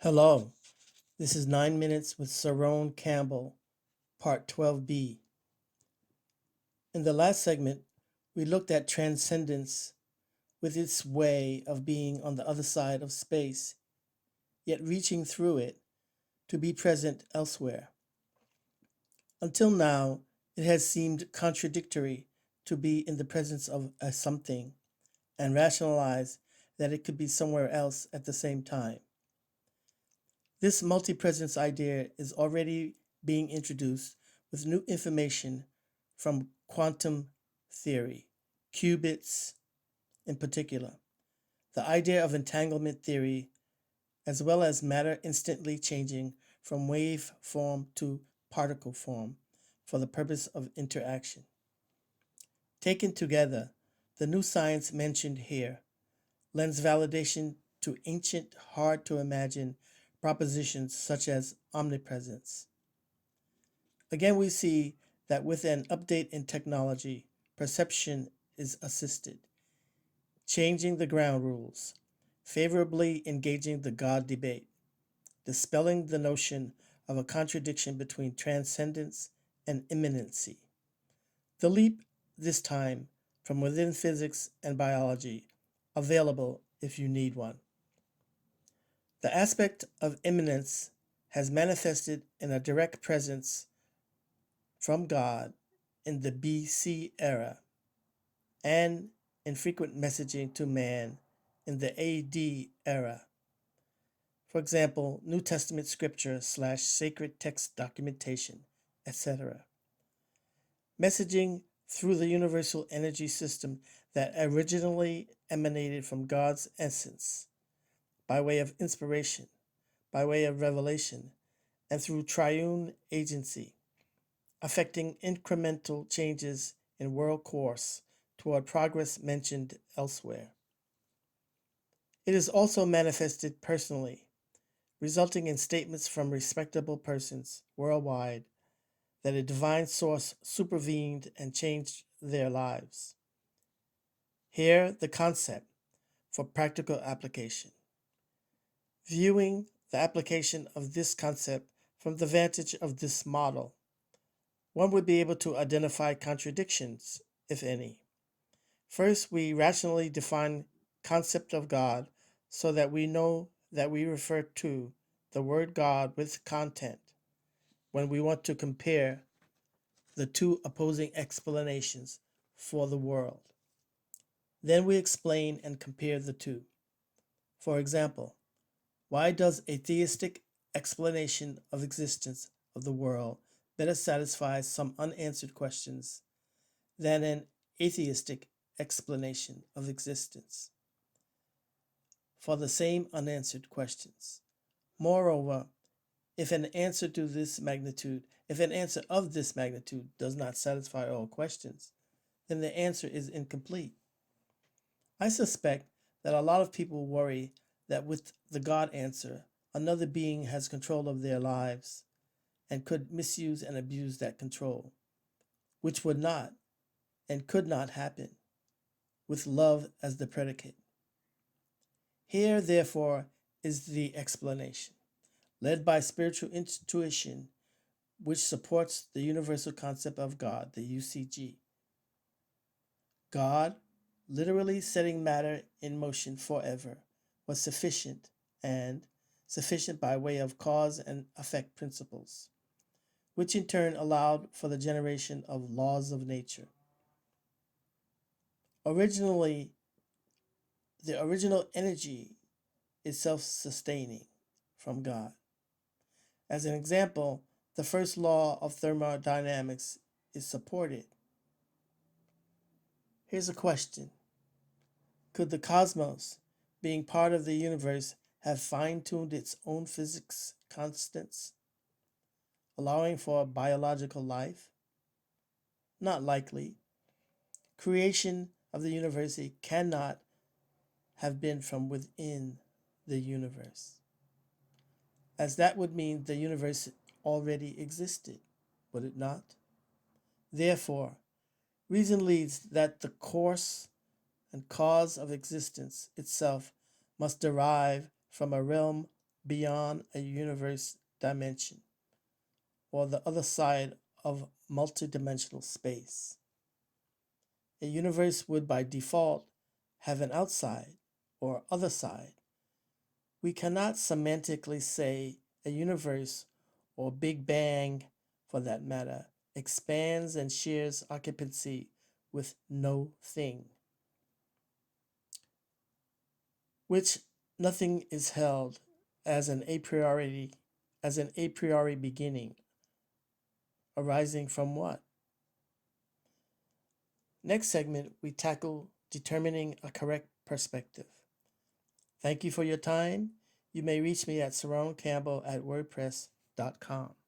Hello, this is 9 Minutes with Syrone Campbell, Part 12B. In the last segment, we looked at transcendence with its way of being on the other side of space, yet reaching through it to be present elsewhere. Until now, it has seemed contradictory to be in the presence of a something and rationalize that it could be somewhere else at the same time. This multi-presence idea is already being introduced with new information from quantum theory, qubits in particular, the idea of entanglement theory, as well as matter instantly changing from wave form to particle form for the purpose of interaction. Taken together, the new science mentioned here lends validation to ancient, hard to imagine propositions such as omnipresence. Again, we see that with an update in technology, perception is assisted, changing the ground rules, favorably engaging the God debate, dispelling the notion of a contradiction between transcendence and immanency. The leap, this time, from within physics and biology, available if you need one. The aspect of immanence has manifested in a direct presence from God in the BC era and in frequent messaging to man in the AD era. For example, New Testament scripture / sacred text documentation, etc. Messaging through the universal energy system that originally emanated from God's essence by way of inspiration, by way of revelation, and through triune agency, affecting incremental changes in world course toward progress mentioned elsewhere. It is also manifested personally, resulting in statements from respectable persons worldwide that a divine source supervened and changed their lives. Here, the concept for practical application. Viewing the application of this concept from the vantage of this model, one would be able to identify contradictions, if any. First, we rationally define concept of God so that we know that we refer to the word God with content when we want to compare the two opposing explanations for the world. Then we explain and compare the two. For example, why does a theistic explanation of existence of the world better satisfy some unanswered questions than an atheistic explanation of existence for the same unanswered questions? Moreover, if an answer of this magnitude does not satisfy all questions, then the answer is incomplete. I suspect that a lot of people worry that with the God answer, another being has control of their lives and could misuse and abuse that control, which would not and could not happen with love as the predicate. Here, therefore, is the explanation, led by spiritual intuition, which supports the universal concept of God, the UCG. God, literally setting matter in motion forever, was sufficient and sufficient by way of cause and effect principles, which in turn allowed for the generation of laws of nature. Originally, the original energy is self-sustaining from God. As an example, the first law of thermodynamics is supported. Here's a question. Could the cosmos, being part of the universe, have fine-tuned its own physics constants, allowing for biological life? Not likely. Creation of the universe cannot have been from within the universe, as that would mean the universe already existed, would it not? Therefore, reason leads that the course and cause of existence itself must derive from a realm beyond a universe dimension, or the other side of multidimensional space. A universe would by default have an outside or other side. We cannot semantically say a universe, or Big Bang for that matter, expands and shares occupancy with no thing, which nothing is held as an a priori beginning, arising from what? Next segment, we tackle determining a correct perspective. Thank you for your time. You may reach me at Syrone Campbell at wordpress.com.